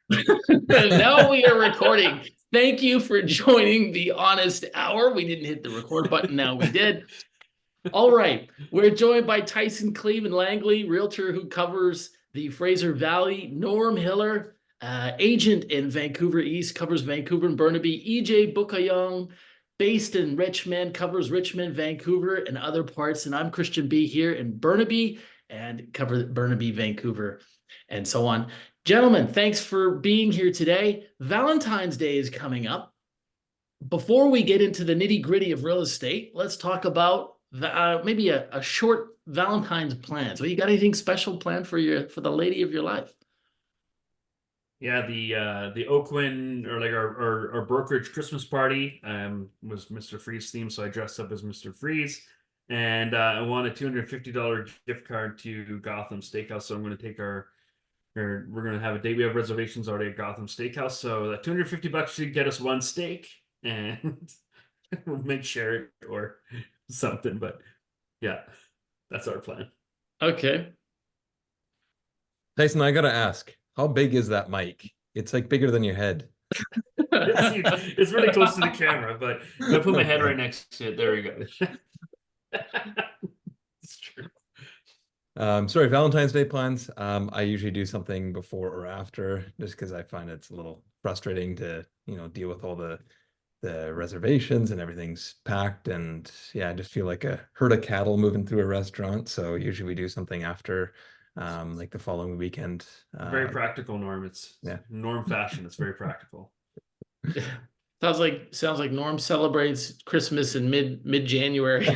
Now we are recording. Thank you for joining the Honest Hour. We didn't hit the record button. Now we did. All right. We're joined by Tyson Cleveland Langley, realtor who covers the Fraser Valley. Norm Hiller, agent in Vancouver East, covers Vancouver and Burnaby. EJ Bugayong, based in Richmond, covers Richmond, Vancouver, and other parts. And I'm Christian B here in Burnaby and cover Burnaby, Vancouver, and so on. Gentlemen, thanks for being here today. Valentine's Day is coming up. Before we get into the nitty-gritty of real estate, let's talk about maybe a short Valentine's plan. So you got anything special planned for the lady of your life? Yeah, the Oakwyn, or like our brokerage Christmas party was Mr. Freeze themed, so I dressed up as Mr. Freeze, and I won a $250 gift card to Gotham Steakhouse. So I'm going to take we're going to have a date. We have reservations already at Gotham Steakhouse, so that $250 should get us one steak, and we'll make share it or something. But yeah, that's our plan. Okay. Tyson, I gotta ask, how big is that mic? It's like bigger than your head. It's really close to the camera, but I put my head right next to it. There we go. It's true. Sorry, Valentine's Day plans. I usually do something before or after, just because I find it's a little frustrating to, deal with all the reservations and everything's packed. And yeah, I just feel like a herd of cattle moving through a restaurant. So usually we do something after, like the following weekend. Very practical, Norm. It's Norm fashion. It's very practical. Sounds like Norm celebrates Christmas in mid-January.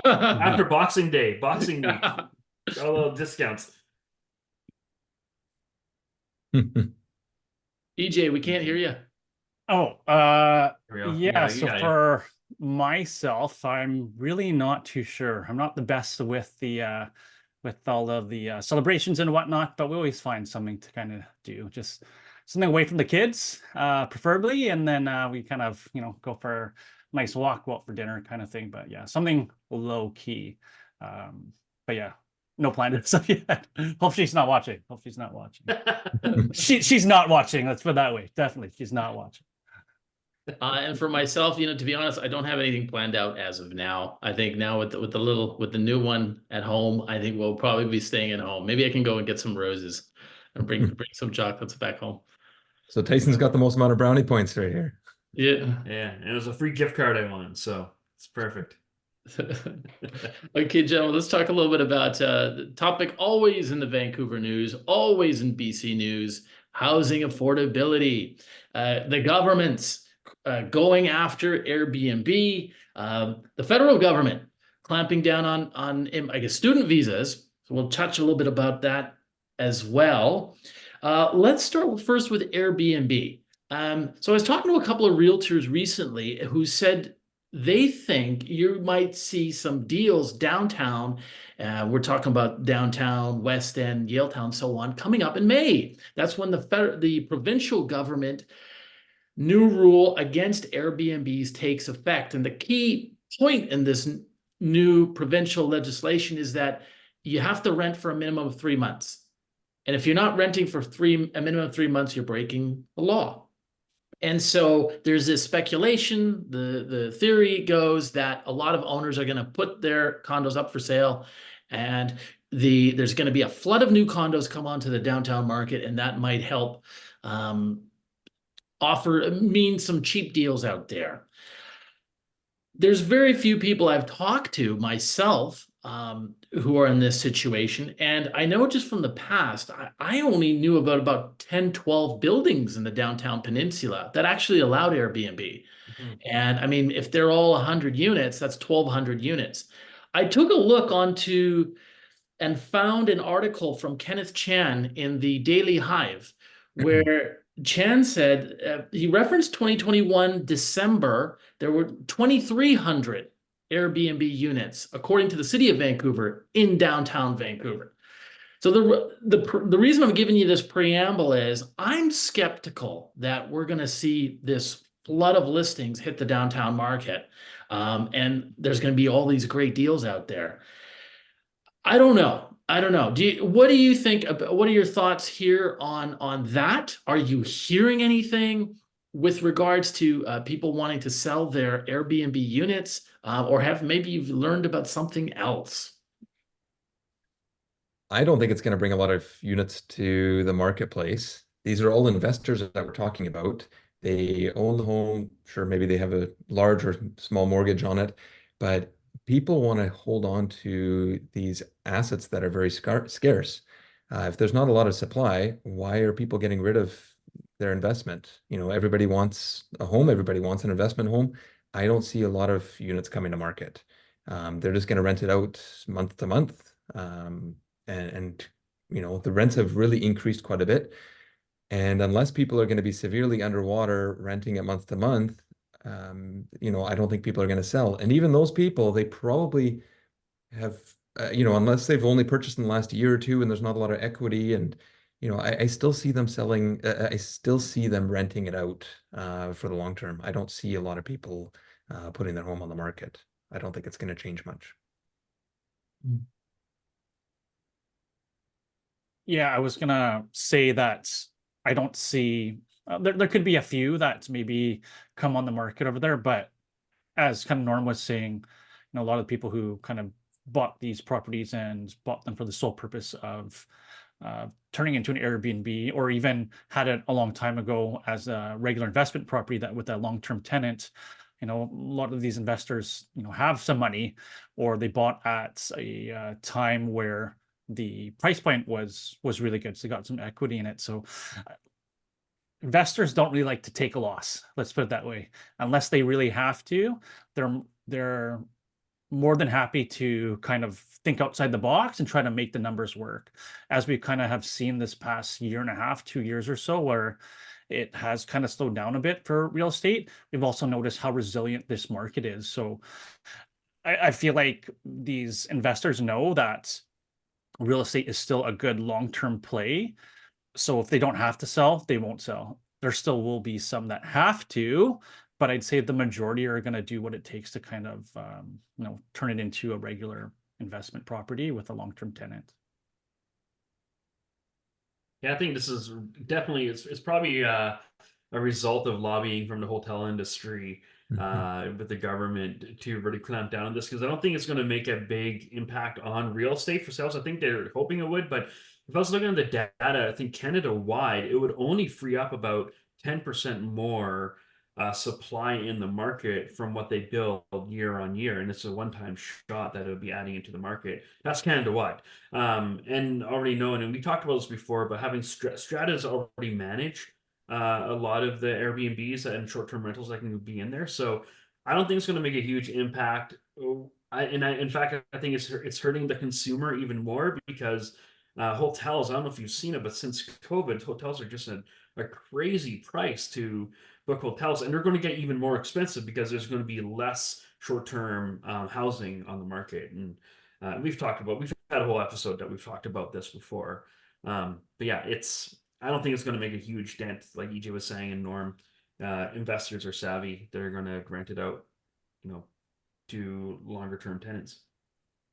After Boxing Day, Boxing Week. Got a little discounts. EJ, we can't hear you. Oh, Yeah, so for myself, I'm really not too sure. I'm not the best with all of the celebrations and whatnot, but we always find something to kind of do, just something away from the kids, preferably, and then we kind of go for a nice walk, go out for dinner kind of thing. But yeah, something low key. But yeah, no plan to stuff yet. Hope she's not watching. She's not watching. Let's put it that way. Definitely, she's not watching. And for myself, to be honest, I don't have anything planned out as of now. I think now with the new one at home, I think we'll probably be staying at home. Maybe I can go and get some roses and bring some chocolates back home. So Tyson's got the most amount of brownie points right here. Yeah. Yeah, and it was a free gift card I won, so it's perfect. Okay, gentlemen, let's talk a little bit about the topic always in the Vancouver news, always in BC news: housing affordability. The government's going after Airbnb. The federal government clamping down on I guess student visas. So we'll touch a little bit about that as well. Let's start first with Airbnb. So I was talking to a couple of realtors recently who said they think you might see some deals downtown. We're talking about downtown, West End, Yaletown, so on, coming up in May. That's when the provincial government new rule against Airbnbs takes effect. And the key point in this new provincial legislation is that you have to rent for a minimum of 3 months. And if you're not renting for a minimum of 3 months, you're breaking the law. And so there's this speculation. The theory goes that a lot of owners are going to put their condos up for sale, and there's going to be a flood of new condos come onto the downtown market, and that might help mean some cheap deals out there. There's very few people I've talked to myself who are in this situation. And I know just from the past, I only knew about 10, 12 buildings in the downtown peninsula that actually allowed Airbnb. Mm-hmm. And I mean, if they're all 100 units, that's 1,200 units. I took a look onto and found an article from Kenneth Chan in the Daily Hive, where Chan said, he referenced 2021 December, there were 2,300 Airbnb units, according to the city of Vancouver, in downtown Vancouver. So the reason I'm giving you this preamble is I'm skeptical that we're going to see this flood of listings hit the downtown market, and there's going to be all these great deals out there. I don't know. I don't know. What do you think about, what are your thoughts here on that? Are you hearing anything with regards to people wanting to sell their Airbnb units, or have maybe you've learned about something else? I don't think it's going to bring a lot of units to the marketplace. These are all investors that we're talking about. They own the home. Sure, maybe they have a large or small mortgage on it, but people want to hold on to these assets that are very scarce. If there's not a lot of supply, why are people getting rid of their investment? You know, everybody wants a home, everybody wants an investment home. I don't see a lot of units coming to market. They're just going to rent it out month to month. And you know, the rents have really increased quite a bit. And unless people are going to be severely underwater renting it month to month, you know, I don't think people are going to sell. And even those people, they probably have, you know, unless they've only purchased in the last year or two and there's not a lot of equity. And, you know, I still see them selling, I still see them renting it out for the long term. I don't see a lot of people putting their home on the market. I don't think it's going to change much. Yeah, I was gonna say that I don't see there could be a few that maybe come on the market over there, but as kind of Norm was saying, you know, a lot of people who kind of bought these properties and bought them for the sole purpose of turning into an Airbnb, or even had it a long time ago as a regular investment property that with a long-term tenant. You know, a lot of these investors, you know, have some money, or they bought at a time where the price point was really good, so they got some equity in it. So investors don't really like to take a loss, let's put it that way, unless they really have to. They're more than happy to kind of think outside the box and try to make the numbers work, as we kind of have seen this past year and a half, 2 years or so, where it has kind of slowed down a bit for real estate. We've also noticed how resilient this market is. So I feel like these investors know that real estate is still a good long-term play. So if they don't have to sell, they won't sell. There still will be some that have to, but I'd say the majority are going to do what it takes to kind of, you know, turn it into a regular investment property with a long-term tenant. Yeah, I think this is definitely it's probably a result of lobbying from the hotel industry with the government to really clamp down on this, because I don't think it's going to make a big impact on real estate for sales. I think they're hoping it would, but if I was looking at the data, I think Canada wide, it would only free up about 10% more supply in the market from what they build year on year, and it's a one-time shot that it would be adding into the market. That's Canada wide, and already known. And we talked about this before, but having Strata's already manage a lot of the Airbnbs and short-term rentals that can be in there. So I don't think it's going to make a huge impact. In fact, I think it's hurting the consumer even more, because hotels, I don't know if you've seen it, but since COVID, hotels are just a crazy price to book hotels, and they're going to get even more expensive because there's going to be less short-term housing on the market. And we've had a whole episode that we've talked about this before. But yeah, I don't think it's going to make a huge dent, like EJ was saying, and Norm. Investors are savvy; they're going to rent it out, you know, to longer-term tenants.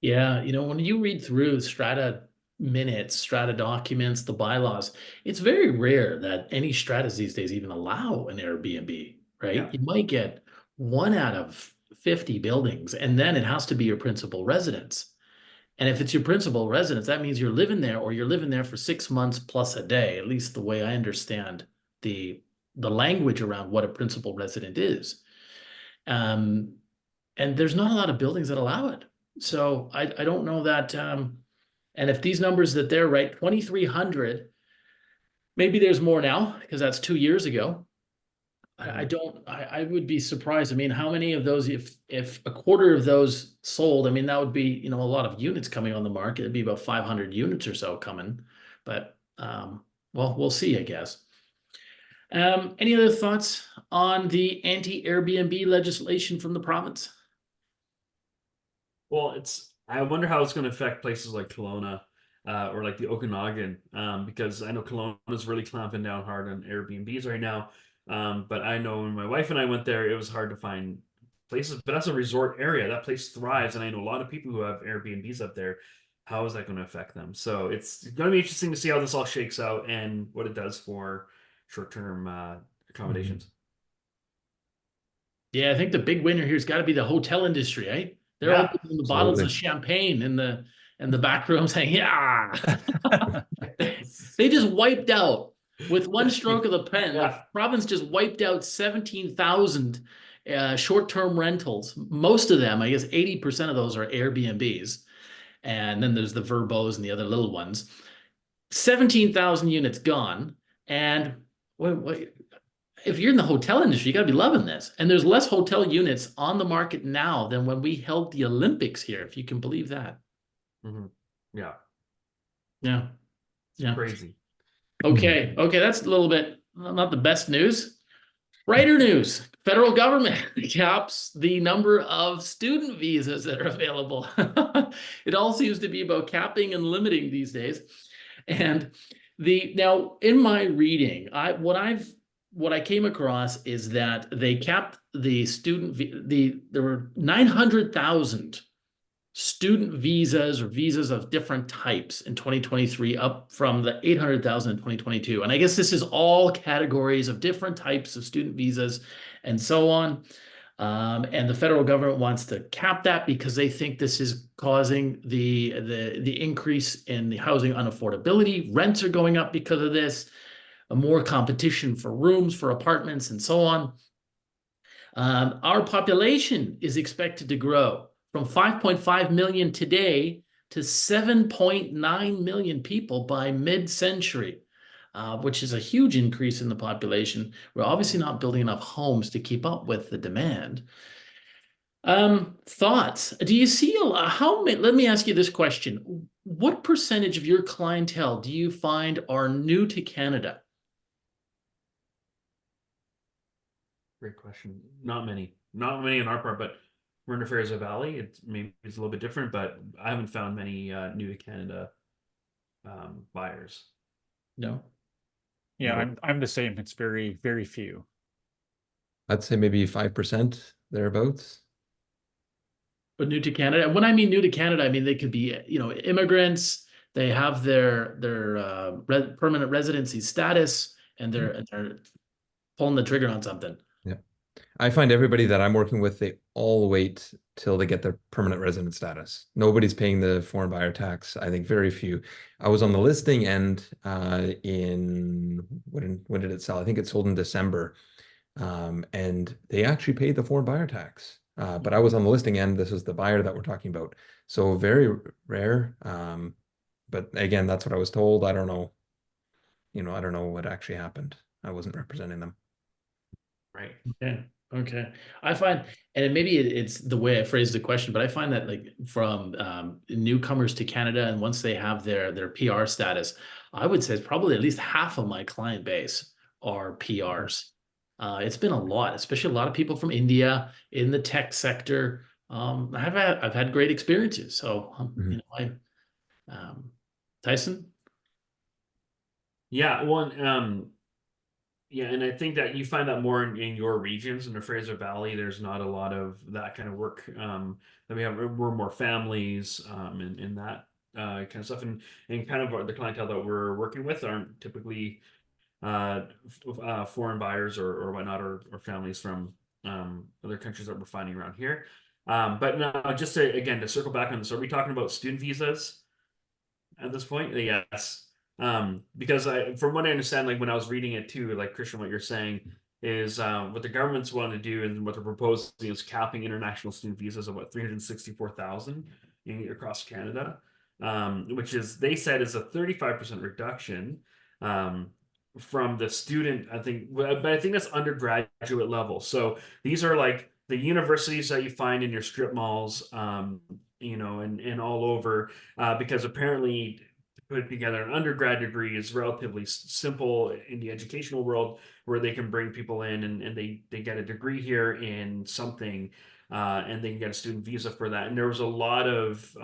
Yeah, you know, when you read through strata minutes, strata documents, the bylaws, it's very rare that any stratas these days even allow an Airbnb, right? Yeah. You might get one out of 50 buildings, and then it has to be your principal residence. And if it's your principal residence, that means you're living there, or you're living there for 6 months plus a day, at least the way I understand the language around what a principal resident is. And there's not a lot of buildings that allow it. So I don't know that, and if these numbers that they're right, 2,300, maybe there's more now, because that's 2 years ago. I would be surprised. I mean, how many of those, if a quarter of those sold, I mean, that would be, you know, a lot of units coming on the market. It'd be about 500 units or so coming, but, well, we'll see, I guess. Any other thoughts on the anti-Airbnb legislation from the province? Well, I wonder how it's going to affect places like Kelowna or like the Okanagan, because I know Kelowna is really clamping down hard on Airbnbs right now. But I know when my wife and I went there, it was hard to find places. But that's a resort area. That place thrives, and I know a lot of people who have Airbnbs up there. how is that going to affect them? So it's going to be interesting to see how this all shakes out and what it does for short-term accommodations. Yeah, I think the big winner here's got to be the hotel industry, right? They're Yeah, opening the bottles of absolutely. champagne in the back room saying, "Yeah." They just wiped out with one stroke of the pen. Yeah. The province just wiped out 17,000 short-term rentals. Most of them, I guess 80% of those are Airbnbs. And then there's the Verbos and the other little ones. 17,000 units gone. And if you're in the hotel industry, you got to be loving this. And there's less hotel units on the market now than when we held the Olympics here, if you can believe that. Mhm. Yeah, Yeah. Yeah. crazy. Okay. Okay. That's a little bit not the best news. Brighter news. Federal government caps the number of student visas that are available. It all seems to be about capping and limiting these days. And now in my reading, what I came across is that they capped the there were 900,000 student visas or visas of different types in 2023, up from the 800,000 in 2022. And I guess this is all categories of different types of student visas and so on. And the federal government wants to cap that because they think this is causing the increase in the housing unaffordability. Rents are going up because of this, more competition for rooms, for apartments, and so on. Our population is expected to grow from 5.5 million today to 7.9 million people by mid-century, which is a huge increase in the population. We're obviously not building enough homes to keep up with the demand. Thoughts? Do you see let me ask you this question. What percentage of your clientele do you find are new to Canada? Great question. Not many in our part, but we're in Fraser Valley. It's a little bit different, but I haven't found many new to Canada buyers. No. Yeah, No. I'm the same. It's very, very few. I'd say maybe 5% thereabouts. But new to Canada. And when I mean new to Canada, I mean they could be, immigrants. They have their permanent residency status, and they're pulling the trigger on something. Yeah. I find everybody that I'm working with, they all wait till they get their permanent resident status. Nobody's paying the foreign buyer tax. I think very few. I was on the listing end when did it sell? I think it sold in December. And they actually paid the foreign buyer tax. But I was on the listing end. This was the buyer that we're talking about. So very rare. But again, that's what I was told. I don't know. I don't know what actually happened. I wasn't representing them. Right. Okay. Okay. I find, and maybe it's the way I phrased the question, but I find that like from newcomers to Canada, and once they have their PR status, I would say it's probably at least half of my client base are PRs. It's been a lot, especially a lot of people from India in the tech sector. I've had great experiences. So Mhm. Tyson. Yeah, well, yeah, and I think that you find that more in your regions in the Fraser Valley. There's not a lot of that kind of work that we have. We're more families and that kind of stuff, and kind of the clientele that we're working with aren't typically foreign buyers or whatnot, or families from other countries that we're finding around here. But now, just to circle back on this, are we talking about student visas at this point? Yes. Because from what I understand, like when I was reading it too, like Christian, what you're saying is what the government's want to do and what they're proposing is capping international student visas of 364,000 across Canada, which is, they said, is a 35% reduction from the student, I think, but I think that's undergraduate level. So these are like the universities that you find in your strip malls, and all over, because apparently put together an undergrad degree is relatively simple in the educational world, where they can bring people in and they get a degree here in something, and they can get a student visa for that. And there was a lot of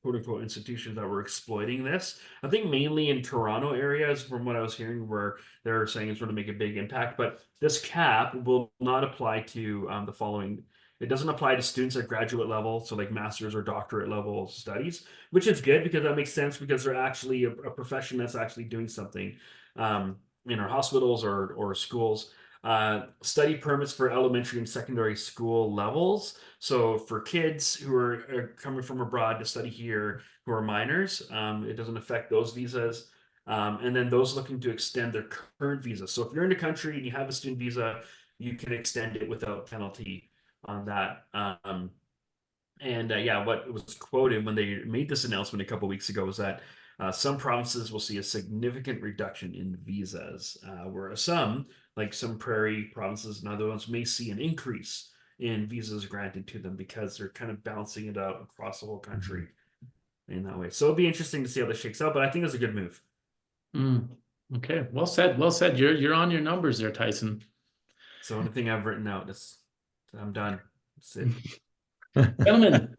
quote unquote institutions that were exploiting this. I think mainly in Toronto areas, from what I was hearing, where they're saying it's going to make a big impact. But this cap will not apply to the following. It doesn't apply to students at graduate level, so like master's or doctorate level studies, which is good because that makes sense because they're actually a profession that's actually doing something in our hospitals or schools. Study permits for elementary and secondary school levels. So for kids who are coming from abroad to study here, who are minors, it doesn't affect those visas. And then those looking to extend their current visa. So if you're in the country and you have a student visa, you can extend it without penalty on that. Yeah, what was quoted when they made this announcement a couple weeks ago was that some provinces will see a significant reduction in visas, whereas some, like some prairie provinces and other ones, may see an increase in visas granted to them because they're kind of balancing it out across the whole country in that way. So it'll be interesting to see how this shakes out, but I think it's a good move. Okay, well said. Well said. You're on your numbers there, Tyson. So anything I've written out is I'm done. That's it. Gentlemen,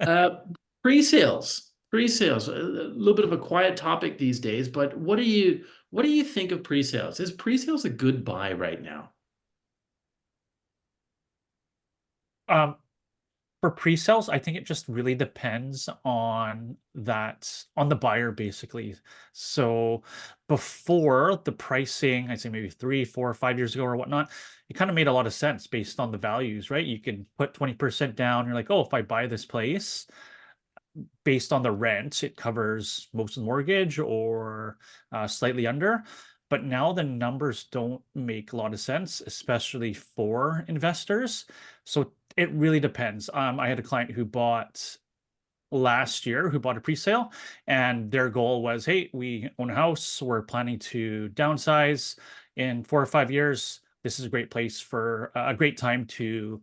pre-sales, a little bit of a quiet topic these days, but what do you think of pre-sales? Is pre-sales a good buy right now? For pre-sales, I think it just really depends on the buyer, basically. So before the pricing, I'd say maybe 3, 4, 5 years ago or whatnot, it kind of made a lot of sense based on the values, right? You can put 20% down. You're like, oh, if I buy this place, based on the rent, it covers most of the mortgage or slightly under. But now the numbers don't make a lot of sense, especially for investors. So it really depends. I had a client who bought last year who bought a pre-sale, and their goal was, hey, we own a house, we're planning to downsize in 4 or 5 years. This is a great place for a great time to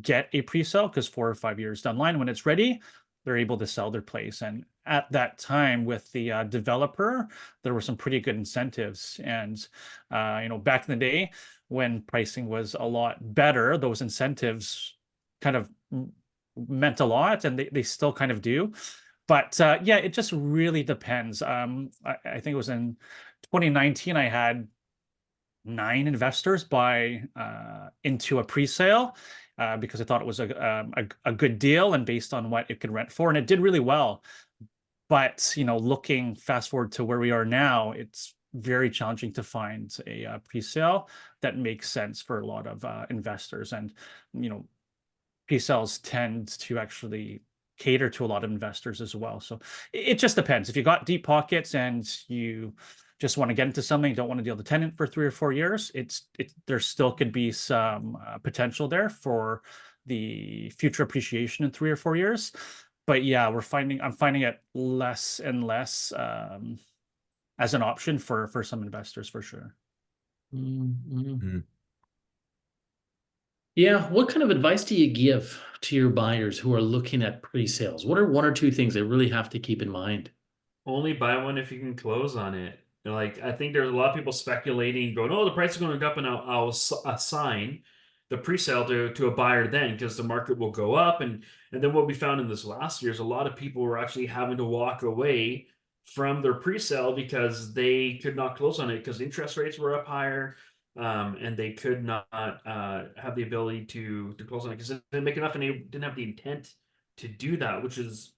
get a pre-sale, because 4 or 5 years down the line, when it's ready, they're able to sell their place. And at that time with the developer, there were some pretty good incentives. And back in the day when pricing was a lot better, those incentives kind of meant a lot, and they still kind of do. But yeah, it just really depends. I think it was in 2019, I had 9 investors buy into a pre-sale because I thought it was a good deal and based on what it could rent for, and it did really well. But looking fast forward to where we are now, it's very challenging to find a pre-sale that makes sense for a lot of investors. And pre-sales tend to actually cater to a lot of investors as well. So it just depends. If you got deep pockets and you just want to get into something, don't want to deal with the tenant for 3 or 4 years, there still could be some potential there for the future appreciation in 3 or 4 years. But yeah, I'm finding it less and less as an option for some investors, for sure. Yeah, what kind of advice do you give to your buyers who are looking at pre-sales? What are 1 or 2 things they really have to keep in mind? Only buy one if you can close on it. Like, I think there's a lot of people speculating, going, "Oh, the price is going to go up," and I'll assign the pre-sale to a buyer then, because the market will go up. And then what we found in this last year is a lot of people were actually having to walk away from their pre-sale because they could not close on it because interest rates were up higher, and they could not have the ability to close on it because they didn't make enough and they didn't have the intent to do that, which is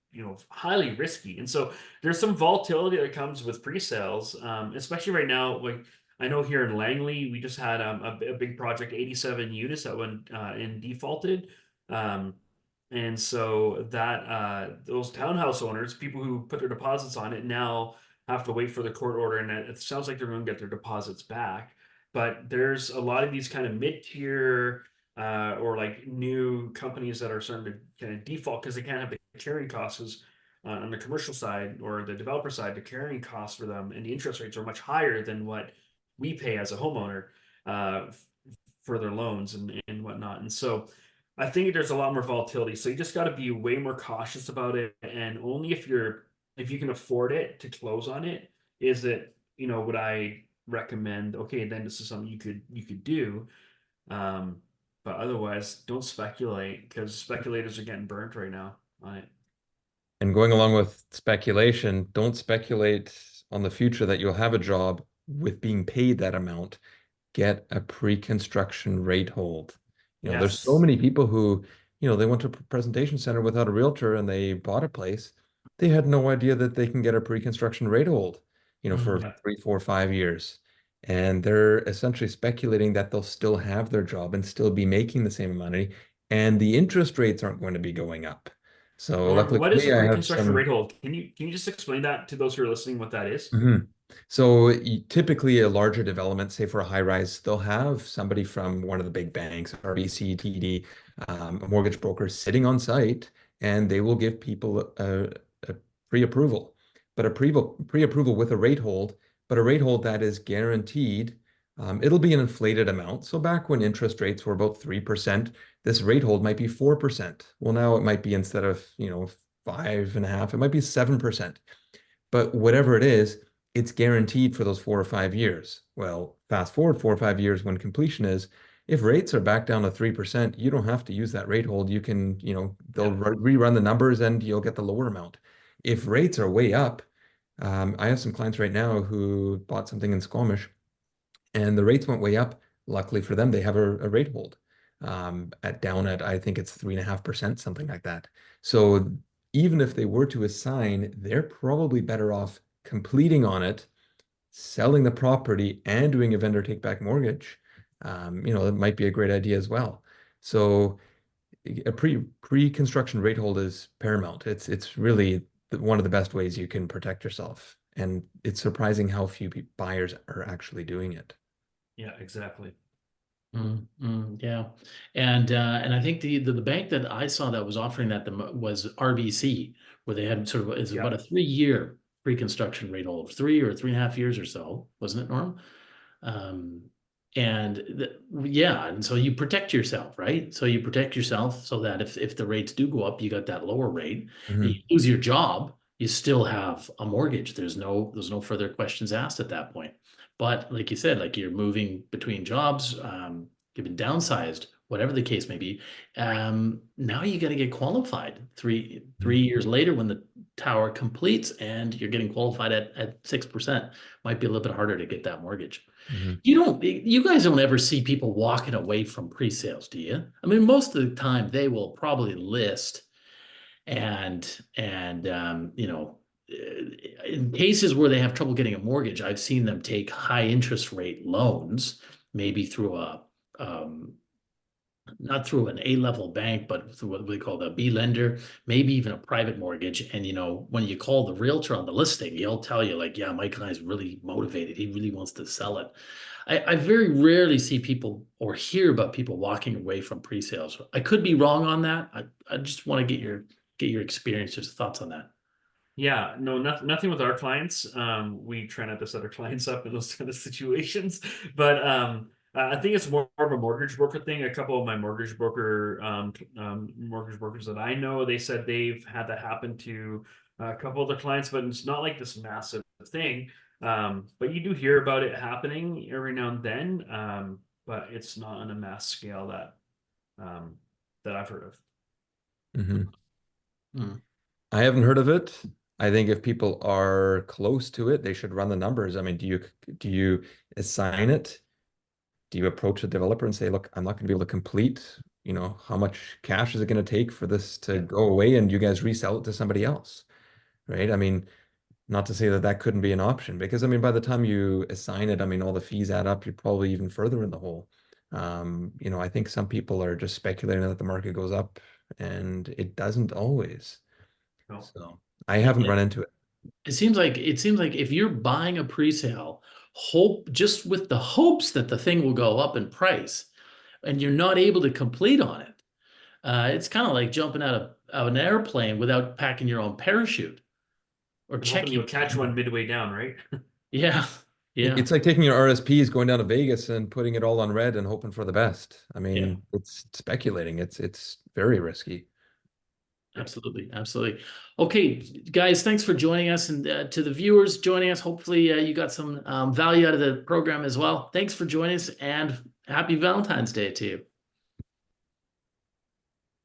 highly risky. And so there's some volatility that comes with pre-sales, especially right now. Like, I know here in Langley, we just had a big project, 87 units that went in defaulted. And so that those townhouse owners, people who put their deposits on it, now have to wait for the court order, and it sounds like they're going to get their deposits back. But there's a lot of these kind of mid-tier or like new companies that are starting to kind of default because they can't have the carrying costs on the commercial side or the developer side. The carrying costs for them and the interest rates are much higher than what we pay as a homeowner for their loans and whatnot. And so I think there's a lot more volatility. So you just got to be way more cautious about it. And only if you can afford it to close on it, is it, would I recommend, okay, then this is something you could do. But otherwise, don't speculate, because speculators are getting burnt right now on it. And going along with speculation, don't speculate on the future that you'll have a job with being paid that amount. Get a pre-construction rate hold. There's so Yes. many people who, they went to a presentation center without a realtor and they bought a place. They had no idea that they can get a pre-construction rate hold, for Yeah. 3, 4, 5 years. And they're essentially speculating that they'll still have their job and still be making the same amount of money, and the interest rates aren't going to be going up. So luckily What for is a me, I have pre-construction rate some. hold? Can you just explain that to those who are listening what that is? So typically a larger development, say for a high rise, they'll have somebody from one of the big banks, RBC, TD, a mortgage broker sitting on site, and they will give people a pre-approval, but a pre-approval with a rate hold, but a rate hold that is guaranteed. It'll be an inflated amount. So back when interest rates were about 3%, this rate hold might be 4%. Well, now it might be, instead of 5.5, it might be 7%. But whatever it is, it's guaranteed for those 4 or 5 years. Well, fast forward 4 or 5 years when completion is, if rates are back down to 3%, you don't have to use that rate hold. You can, they'll rerun the numbers and you'll get the lower amount. If rates are way up, I have some clients right now who bought something in Squamish and the rates went way up. Luckily for them, they have a rate hold down at, I think it's 3.5%, something like that. So even if they were to assign, they're probably better off completing on it, selling the property, and doing a vendor take back mortgage. That might be a great idea as well. So a pre-construction rate hold is paramount. It's really one of the best ways you can protect yourself, and it's surprising how few buyers are actually doing it. Yeah, exactly. Yeah, and I think the bank that I saw that was offering that was RBC, where they had sort of, it's about a 3-year pre-construction rate hold, 3 or 3.5 years or so, wasn't it, Norm? And so you protect yourself, right? So you protect yourself so that if the rates do go up, you got that lower rate. And you lose your job, you still have a mortgage. There's no further questions asked at that point. But like you said, like you're moving between jobs, you've been downsized, whatever the case may be. Now you got to get qualified 3 years later when the tower completes, and you're getting qualified at 6%. Might be a little bit harder to get that mortgage. You guys don't ever see people walking away from pre-sales, do you? I mean, most of the time they will probably list and in cases where they have trouble getting a mortgage, I've seen them take high interest rate loans, maybe through not through an A-level bank, but through what we call the B lender, maybe even a private mortgage. And, when you call the realtor on the listing, he'll tell you like, yeah, my guy's really motivated. He really wants to sell it. I very rarely see people or hear about people walking away from pre-sales. I could be wrong on that. I just want to get your experience, just thoughts on that. Yeah, no, nothing with our clients. We try not to set our clients up in those kind of situations, but I think it's more of a mortgage broker thing. A couple of my mortgage brokers that I know, they said they've had that happen to a couple of their clients, but it's not like this massive thing. But you do hear about it happening every now and then, but it's not on a mass scale that I've heard of. I haven't heard of it. I think if people are close to it, they should run the numbers. I mean, do you assign it? Do you approach the developer and say, look, I'm not going to be able to complete, how much cash is it going to take for this to go away, and you guys resell it to somebody else, right? I mean, not to say that couldn't be an option, because I mean, by the time you assign it, I mean, all the fees add up, you're probably even further in the hole. I think some people are just speculating that the market goes up, and it doesn't always. No. So I haven't run into it. It seems like if you're buying a pre-sale, just with the hopes that the thing will go up in price, and you're not able to complete on it, it's kind of like jumping out of an airplane without packing your own parachute or checking. You'll catch one midway down, right? Yeah. It's like taking your RSPs, going down to Vegas and putting it all on red and hoping for the best. I mean, it's speculating. It's very risky. Absolutely. Okay, guys, thanks for joining us, and to the viewers joining us, hopefully you got some value out of the program as well. Thanks for joining us, and happy Valentine's Day to you.